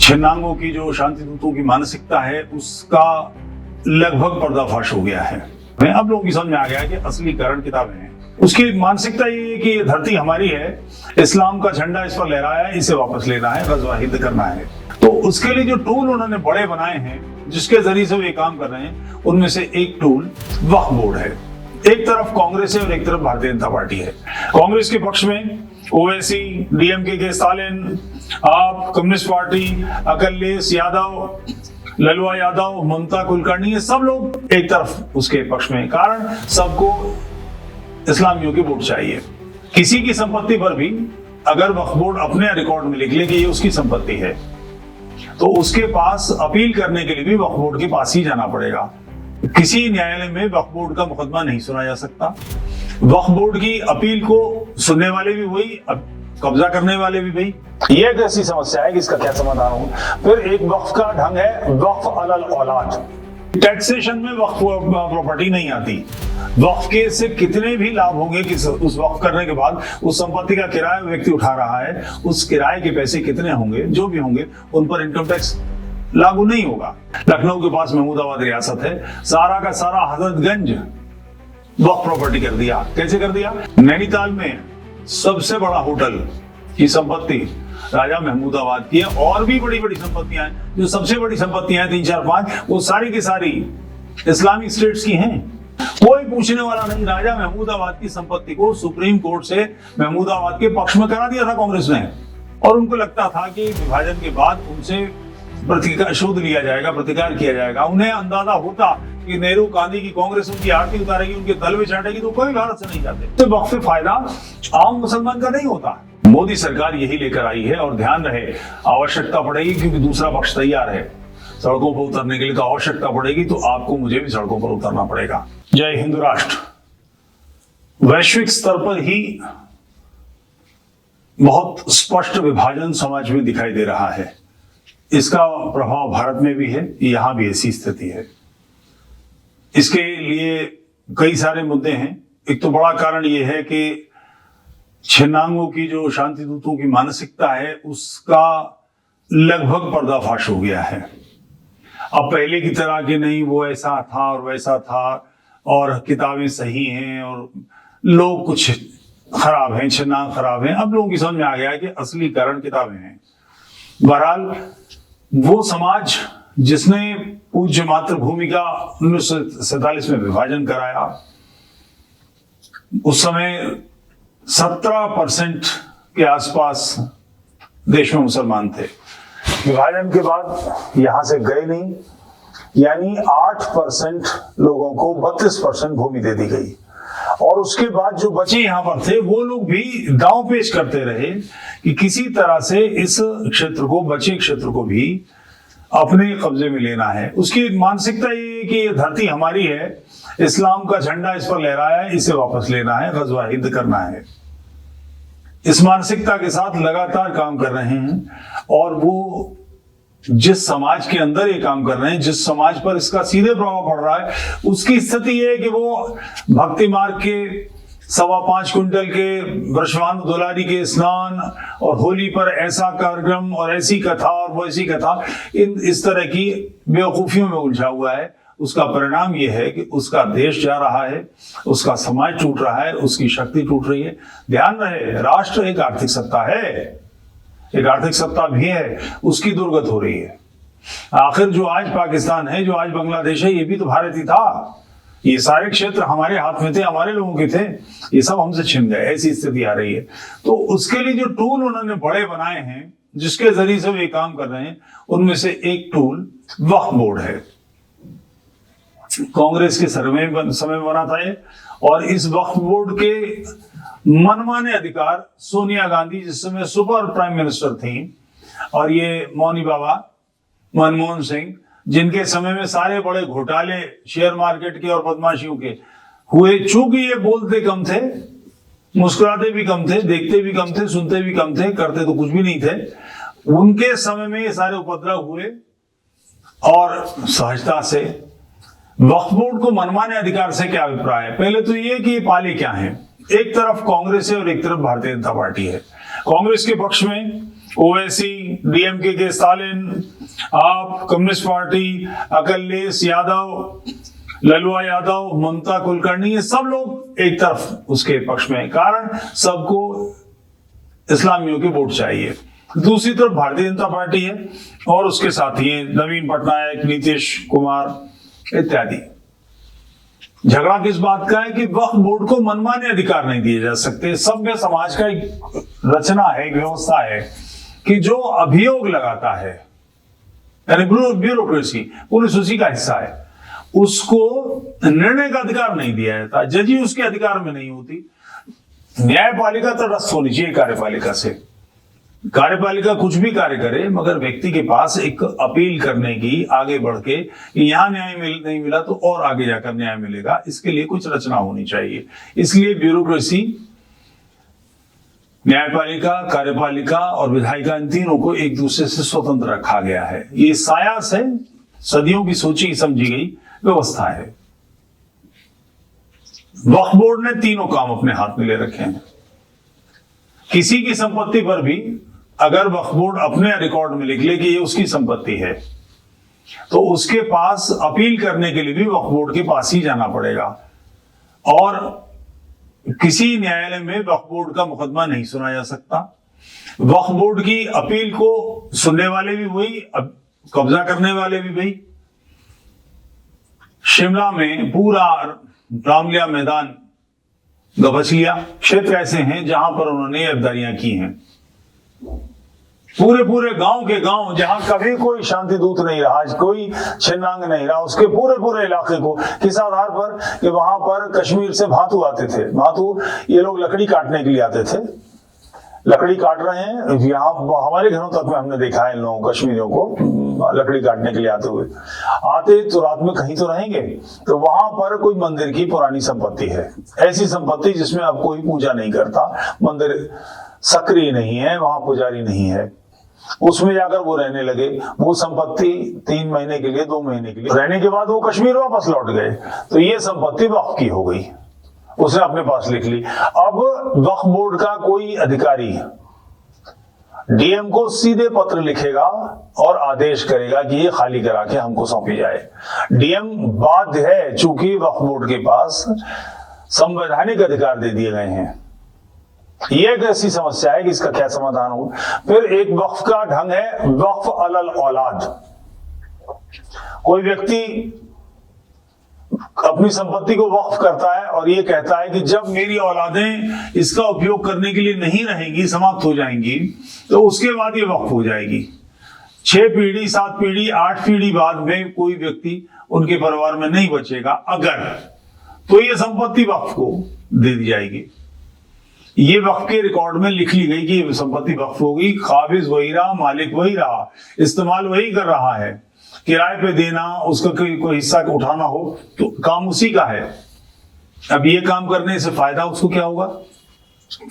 छिन्नांगों की जो शांति दूतों की मानसिकता है उसका लगभग पर्दाफाश हो गया है। अब लोगों की समझ में आ गया है कि असली कारण किताबें हैं। उसकी मानसिकता ये है कि ये धरती हमारी है, इस्लाम का झंडा इस पर लहराया है, इसे वापस लेना है, गज़वा हिंद करना है। तो उसके लिए जो टूल उन्होंने बड़े बनाए हैं जिसके जरिए से वे काम कर रहे हैं, उनमें से एक टूल वक्फ बोर्ड है। एक तरफ कांग्रेस है और एक तरफ भारतीय जनता पार्टी है। कांग्रेस के पक्ष में ओवैसी, डीएमके के स्टालिन, आप, कम्युनिस्ट पार्टी, अखिलेश यादव, ललुआ यादव, ममता कुलकर्णी, ये सब लोग एक तरफ उसके पक्ष में। कारण सबको इस्लामियों की वोट चाहिए। किसी की संपत्ति पर भी अगर वक्फ बोर्ड अपने रिकॉर्ड में लिख ले कि ये उसकी संपत्ति है, तो उसके पास अपील करने के लिए भी वक्फ बोर्ड के पास ही जाना पड़ेगा। किसी न्यायालय में वक्फ बोर्ड का मुकदमा नहीं सुना जा सकता। वक्फ बोर्ड की अपील को सुनने वाले भी वही, कब्जा करने वाले भी वही। यह एक ऐसी समस्या है कि इसका क्या समाधान हो। फिर एक वक्फ का ढंग है वक्फ अलल औलाद। टैक्सेशन में वक्फ प्रॉपर्टी नहीं आती। वक्फ के से कितने भी लाभ होंगे कि उस वक्फ करने के बाद उस संपत्ति का किराया व्यक्ति उठा रहा है, उस किराए के पैसे कितने होंगे, जो भी होंगे, उन पर इनकम टैक्स लागू नहीं होगा। लखनऊ के पास महमूदाबाद रियासत है, सारा का सारा हजरतगंज वक्फ प्रॉपर्टी कर दिया। कैसे कर दिया? नैनीताल में सबसे बड़ा होटल की संपत्ति राजा महमूदाबाद की है, और भी बड़ी बड़ी संपत्तियां हैं। जो सबसे बड़ी संपत्तियां हैं 3, 4, 5, वो सारी की सारी इस्लामिक स्टेट्स की हैं। कोई पूछने वाला नहीं। राजा महमूदाबाद की संपत्ति को सुप्रीम कोर्ट से महमूदाबाद के पक्ष में करा दिया था कांग्रेस ने, और उनको लगता था कि विभाजन के बाद उनसे प्रतिकार शोध लिया जाएगा, प्रतिकार किया जाएगा। उन्हें अंदाजा होता कि नेहरू, गांधी की कांग्रेस उनकी आरती उतारेगी, उनके दल में चाटेगी, तो कोई भारत से नहीं जाते। तो वक्फ से फायदा आम मुसलमान का नहीं होता। मोदी सरकार यही लेकर आई है, और ध्यान रहे, आवश्यकता पड़ेगी क्योंकि दूसरा पक्ष तैयार है सड़कों पर उतरने के लिए, तो आवश्यकता पड़ेगी तो आपको मुझे भी सड़कों पर उतरना पड़ेगा। जय हिंद राष्ट्र। वैश्विक स्तर पर ही बहुत स्पष्ट विभाजन समाज में दिखाई दे रहा है। इसका प्रभाव भारत में भी है, यहां भी ऐसी स्थिति है। इसके लिए कई सारे मुद्दे हैं। एक तो बड़ा कारण यह है कि छिन्नांगों की जो शांति दूतों की मानसिकता है उसका लगभग पर्दाफाश हो गया है। अब पहले की तरह कि नहीं वो ऐसा था और वैसा था, और किताबें सही हैं और लोग कुछ खराब हैं, छिन्नांग खराब हैं। अब लोगों की समझ में आ गया है कि असली कारण किताबें हैं। बहरहाल वो समाज जिसने पूज्य मातृभूमि का 1947 में विभाजन कराया, उस समय 17% के आसपास देश में मुसलमान थे। विभाजन के बाद यहां से गए नहीं, यानी 8% लोगों को 32% भूमि दे दी गई, और उसके बाद जो बचे यहां पर थे वो लोग भी दांव पेश करते रहे कि किसी तरह से इस क्षेत्र को, बचे क्षेत्र को भी अपने कब्जे में लेना है। उसकी मानसिकता ये है कि ये धरती हमारी है, इस्लाम का झंडा इस पर लहराया है, इसे वापस लेना है, गज़वा हिंद करना है। इस मानसिकता के साथ लगातार काम कर रहे हैं, और वो जिस समाज के अंदर ये काम कर रहे हैं, जिस समाज पर इसका सीधे प्रभाव पड़ रहा है, उसकी स्थिति ये है कि वो भक्ति मार्ग के 5.25 क्विंटल के वृषभानु दुलारी के स्नान और होली पर ऐसा कार्यक्रम और ऐसी कथा और वैसी कथा, इस तरह की बेवकूफियों में उलझा हुआ है। उसका परिणाम यह है कि उसका देश जा रहा है, उसका समाज टूट रहा है, उसकी शक्ति टूट रही है। ध्यान रहे, राष्ट्र एक आर्थिक सत्ता है, एक आर्थिक सत्ता भी है, उसकी दुर्गत हो रही है। आखिर जो आज पाकिस्तान है, जो आज बांग्लादेश है, ये भी तो भारत ही था। ये सारे क्षेत्र हमारे हाथ में थे, हमारे लोगों के थे, ये सब हमसे छिन गए। ऐसी स्थिति आ रही है। तो उसके लिए जो टूल उन्होंने बड़े बनाए हैं, जिसके जरिए से वे काम कर रहे हैं, उनमें से एक टूल वक्फ बोर्ड है। कांग्रेस के समय बना था ये, और इस वक्फ बोर्ड के मनमाने अधिकार सोनिया गांधी, जिस समय सुपर प्राइम मिनिस्टर थी, और ये मौनी बाबा मनमोहन सिंह, जिनके समय में सारे बड़े घोटाले शेयर मार्केट के और बदमाशियों के हुए, चूंकि ये बोलते कम थे, मुस्कुराते भी कम थे, देखते भी कम थे, सुनते भी कम थे, करते तो कुछ भी नहीं थे, उनके समय में ये सारे उपद्रव हुए। और सहजता से वक्फ बोर्ड को मनमाने अधिकार से क्या अभिप्राय है? पहले तो ये कि ये पाले क्या हैं। एक तरफ कांग्रेस है और एक तरफ भारतीय जनता पार्टी है। कांग्रेस के पक्ष में ओवैसी, डीएमके के स्टालिन, आप, कम्युनिस्ट पार्टी, अखिलेश यादव, ललुआ यादव, ममता कुलकर्णी, ये सब लोग एक तरफ उसके पक्ष में, कारण सबको इस्लामियों के वोट चाहिए। दूसरी तरफ भारतीय जनता पार्टी है और उसके साथी हैं नवीन पटनायक, नीतीश कुमार इत्यादि। झगड़ा किस बात का है कि वक्फ बोर्ड को मनमाने अधिकार नहीं दिए जा सकते। सभ्य समाज का एक रचना है, एक व्यवस्था है कि जो अभियोग लगाता है, यानी ब्यूरोक्रेसी, पुलिस उसी का हिस्सा है, उसको निर्णय का अधिकार नहीं दिया जाता। जज ही उसके अधिकार में नहीं होती। न्यायपालिका तटस्थ होनी चाहिए कार्यपालिका से। कार्यपालिका कुछ भी कार्य करे, मगर व्यक्ति के पास एक अपील करने की, आगे बढ़ के यहां न्याय नहीं मिला तो और आगे जाकर न्याय मिलेगा, इसके लिए कुछ रचना होनी चाहिए। इसलिए ब्यूरोक्रेसी, न्यायपालिका, कार्यपालिका और विधायिका, इन तीनों को एक दूसरे से स्वतंत्र रखा गया है। ये सायास है, सदियों की सोची समझी गई व्यवस्था है। वक्फ बोर्ड ने तीनों काम अपने हाथ में ले रखे हैं। किसी की संपत्ति पर भी अगर वक्फ बोर्ड अपने रिकॉर्ड में लिख ले कि ये उसकी संपत्ति है, तो उसके पास अपील करने के लिए भी वक्फ बोर्ड के पास ही जाना पड़ेगा। और किसी न्यायालय में वक्फ बोर्ड का मुकदमा नहीं सुना जा सकता। वक्फ बोर्ड की अपील को सुनने वाले भी वही, कब्जा करने वाले भी वही। शिमला में पूरा रामलीला मैदान, गबचलिया क्षेत्र ऐसे हैं जहां पर उन्होंने अब्दारियां की हैं। पूरे गांव के गांव जहां कभी कोई शांति दूत नहीं रहा, कोई छिन्नांग नहीं रहा, उसके पूरे इलाके को किस आधार पर कि वहां पर कश्मीर से भातू आते थे। भातू ये लोग लकड़ी काटने के लिए आते थे, लकड़ी काट रहे हैं। यहाँ हमारे घरों तक में हमने देखा है इन लोगों, कश्मीरियों को लकड़ी काटने के लिए आते हुए। आते तो रात में कहीं तो रहेंगे, तो वहां पर कोई मंदिर की पुरानी संपत्ति है, ऐसी संपत्ति जिसमें अब कोई पूजा नहीं करता, मंदिर सक्रिय नहीं है, वहां पुजारी नहीं है, उसमें जाकर वो रहने लगे। वो संपत्ति 3 महीने के लिए, 2 महीने के लिए रहने के बाद वो कश्मीर वापस लौट गए, तो ये संपत्ति वक्फ की हो गई, उसने अपने पास लिख ली। अब वक्फ बोर्ड का कोई अधिकारी डीएम को सीधे पत्र लिखेगा और आदेश करेगा कि ये खाली करा के हमको सौंपी जाए। डीएम बाध्य है, चूंकि वक्फ बोर्ड के पास संवैधानिक अधिकार दे दिए गए हैं। ये एक ऐसी समस्या है कि इसका क्या समाधान हो। फिर एक वक्फ का ढंग है वक्फ अलल औलाद। कोई व्यक्ति अपनी संपत्ति को वक्फ करता है और ये कहता है कि जब मेरी औलादें इसका उपयोग करने के लिए नहीं रहेंगी, समाप्त हो जाएंगी, तो उसके बाद ये वक्फ हो जाएगी। 6 पीढ़ी, 7 पीढ़ी, 8 पीढ़ी बाद में कोई व्यक्ति उनके परिवार में नहीं बचेगा अगर, तो ये संपत्ति वक्फ को दे दी जाएगी। ये वक्फ के रिकॉर्ड में लिख ली गई कि ये संपत्ति वक्फ होगी। काबिज वही रहा, मालिक वही रहा, इस्तेमाल वही कर रहा है। किराए पे देना, उसका कोई हिस्सा उठाना हो तो काम उसी का है। अब ये काम करने से फायदा उसको क्या होगा?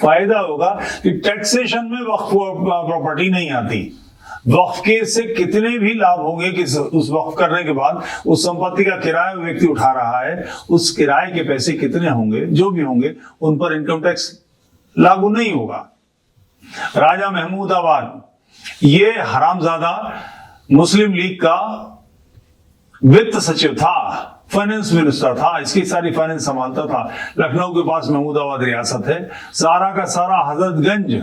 फायदा होगा कि टैक्सेशन में वक्फ प्रॉपर्टी नहीं आती। वक्फ के से कितने भी लाभ होंगे कि उस वक्फ करने के बाद उस संपत्ति का किराया व्यक्ति उठा रहा है, उस किराए के पैसे कितने होंगे, जो भी होंगे, उन पर इनकम टैक्स लागू नहीं होगा। राजा महमूदाबाद, ये हरामजादा मुस्लिम लीग का वित्त सचिव था, फाइनेंस मिनिस्टर था, इसकी सारी फाइनेंस संभालता था। लखनऊ के पास महमूदाबाद रियासत है, सारा का सारा हजरतगंज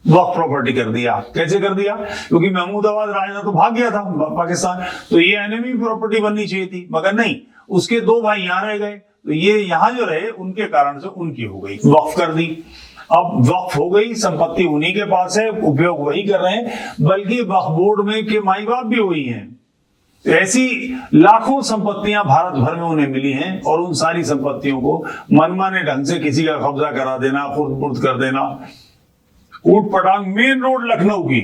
वक्फ प्रॉपर्टी कर दिया। कैसे कर दिया? क्योंकि महमूदाबाद राजा तो भाग गया था पाकिस्तान, तो ये एनिमी प्रॉपर्टी बननी चाहिए थी, मगर नहीं, उसके 2 भाई यहां रह गए, तो ये यहां जो रहे उनके कारण से उनकी हो गई, वक्फ कर दी। अब वक्फ हो गई, संपत्ति उन्हीं के पास है, उपयोग वही कर रहे हैं, बल्कि वक्फ बोर्ड में के माई बाप भी वही हैं। ऐसी लाखों संपत्तियां भारत भर में उन्हें मिली हैं और उन सारी संपत्तियों को मनमाने ढंग से किसी का कब्जा करा देना, खुर्द-बुर्द कर देना। ऊट पटांग मेन रोड लखनऊ की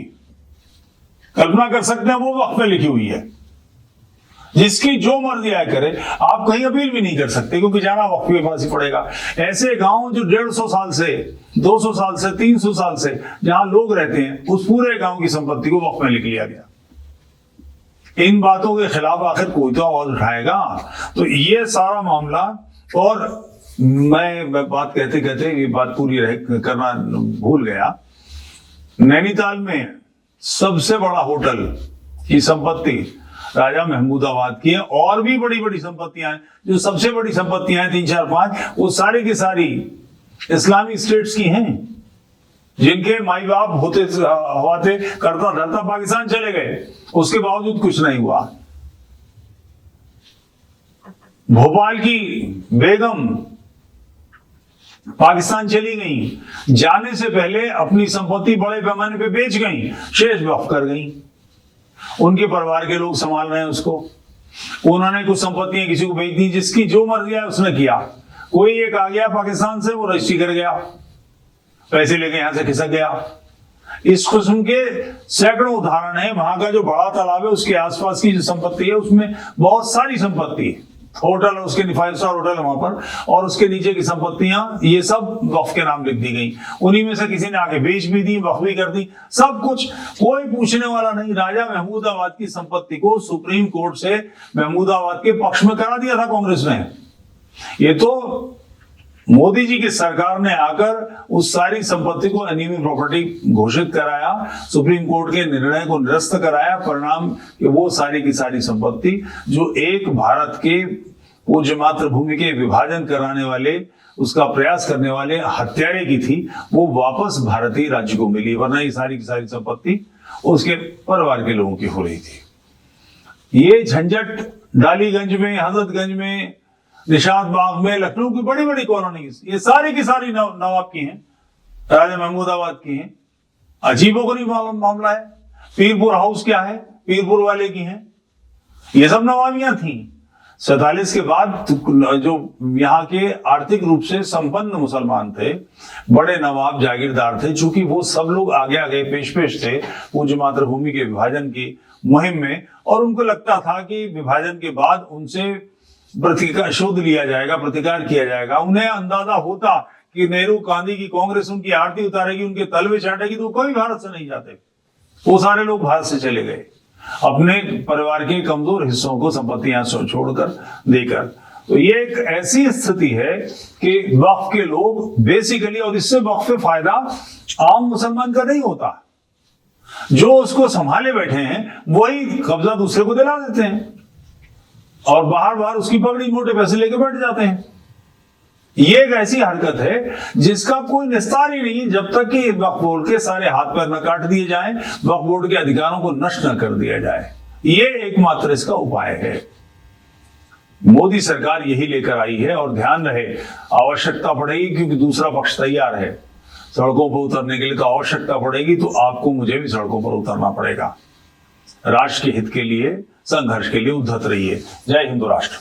कल्पना कर सकते हैं, वो वक्फ में लिखी हुई है। जिसकी जो मर्जी आए करे, आप कहीं अपील भी नहीं कर सकते क्योंकि जाना वक्फ के पास ही पड़ेगा। ऐसे गांव जो 150 साल से, 200 साल से, 300 साल से जहां लोग रहते हैं, उस पूरे गांव की संपत्ति को वक्फ में लिख लिया गया। इन बातों के खिलाफ आखिर कोई तो आवाज उठाएगा। तो ये सारा मामला, और मैं बात कहते कहते ये बात पूरी करना भूल गया। नैनीताल में सबसे बड़ा होटल की संपत्ति राजा महमूदाबाद की है, और भी बड़ी बड़ी संपत्तियां हैं। जो सबसे बड़ी संपत्तियां हैं 3, 4, 5, वो सारी की सारी इस्लामिक स्टेट्स की हैं, जिनके माई बाप होते करता धरता पाकिस्तान चले गए, उसके बावजूद कुछ नहीं हुआ। भोपाल की बेगम पाकिस्तान चली गई, जाने से पहले अपनी संपत्ति बड़े पैमाने पे बेच गई, शेष वक्फ कर गई। उनके परिवार के लोग संभाल रहे हैं उसको। उन्होंने कुछ संपत्तियां किसी को बेच दी, जिसकी जो मर्जी है उसने किया। कोई एक आ गया पाकिस्तान से, वो रजिस्ट्री कर गया, पैसे लेके यहां से खिसक गया। इस किस्म के सैकड़ों उदाहरण है। वहां का जो बड़ा तालाब है उसके आसपास की जो संपत्ति है उसमें बहुत सारी संपत्ति है। होटल है, उसके 5 स्टार होटल है वहां पर, और उसके नीचे की संपत्तियां ये सब वक्फ के नाम लिख दी गई। उन्हीं में से किसी ने आके बेच भी दी, वक्फ भी कर दी, सब कुछ, कोई पूछने वाला नहीं। राजा महमूदाबाद की संपत्ति को सुप्रीम कोर्ट से महमूदाबाद के पक्ष में करा दिया था कांग्रेस ने। ये तो मोदी जी की सरकार ने आकर उस सारी संपत्ति को एनिमी प्रॉपर्टी घोषित कराया, सुप्रीम कोर्ट के निर्णय को निरस्त कराया। परिणाम कि वो सारी की सारी संपत्ति जो एक भारत के पूज्य मातृभूमि के विभाजन कराने वाले, उसका प्रयास करने वाले हत्यारे की थी, वो वापस भारतीय राज्य को मिली। वरना ये सारी की सारी संपत्ति उसके परिवार के लोगों की हो रही थी। ये झंझट डालीगंज में, हजरतगंज में, निशात बाग में, लखनऊ की बड़ी बड़ी कॉलोनीज, ये सारी की सारी नवाब की हैं, राजा महमूदाबाद की हैं। अजीबोगरीब मामला है। पीरपुर हाउस क्या है, पीरपुर वाले की हैं। ये सब नवाबियां थी। 47 के बाद जो यहाँ के आर्थिक रूप से संपन्न मुसलमान थे, बड़े नवाब जागीरदार थे, चूंकि वो सब लोग आगे आगे पेश पेश थे पूज्य मातृभूमि के विभाजन की मुहिम में, और उनको लगता था कि विभाजन के बाद उनसे प्रतिकार शोध लिया जाएगा, प्रतिकार किया जाएगा। उन्हें अंदाजा होता कि नेहरू गांधी की कांग्रेस उनकी आरती उतारेगी, उनके तलवे चाटेगी, तो कोई भारत से नहीं जाते। वो सारे लोग भारत से चले गए, अपने परिवार के कमजोर हिस्सों को संपत्तियां छोड़कर देकर। तो ये एक ऐसी स्थिति है कि वक्फ के लोग बेसिकली, और इससे वक्फ फायदा आम मुसलमान का नहीं होता, जो उसको संभाले बैठे हैं वही कब्जा दूसरे को दिला देते हैं, और बाहर बाहर उसकी पगड़ी मोटे पैसे लेके बैठ जाते हैं। ये एक ऐसी हरकत है जिसका कोई निस्तार ही नहीं, जब तक कि वक्फ बोर्ड के सारे हाथ पैर न काट दिए जाएं, वक्फ बोर्ड के अधिकारों को नष्ट न कर दिया जाए। ये एकमात्र इसका उपाय है। मोदी सरकार यही लेकर आई है, और ध्यान रहे, आवश्यकता पड़ेगी, क्योंकि दूसरा पक्ष तैयार है सड़कों पर उतरने के लिए, तो आवश्यकता पड़ेगी तो आपको मुझे भी सड़कों पर उतरना पड़ेगा। राष्ट्र के हित के लिए, संघर्ष के लिए उद्धत रहिए। जय हिंद राष्ट्र।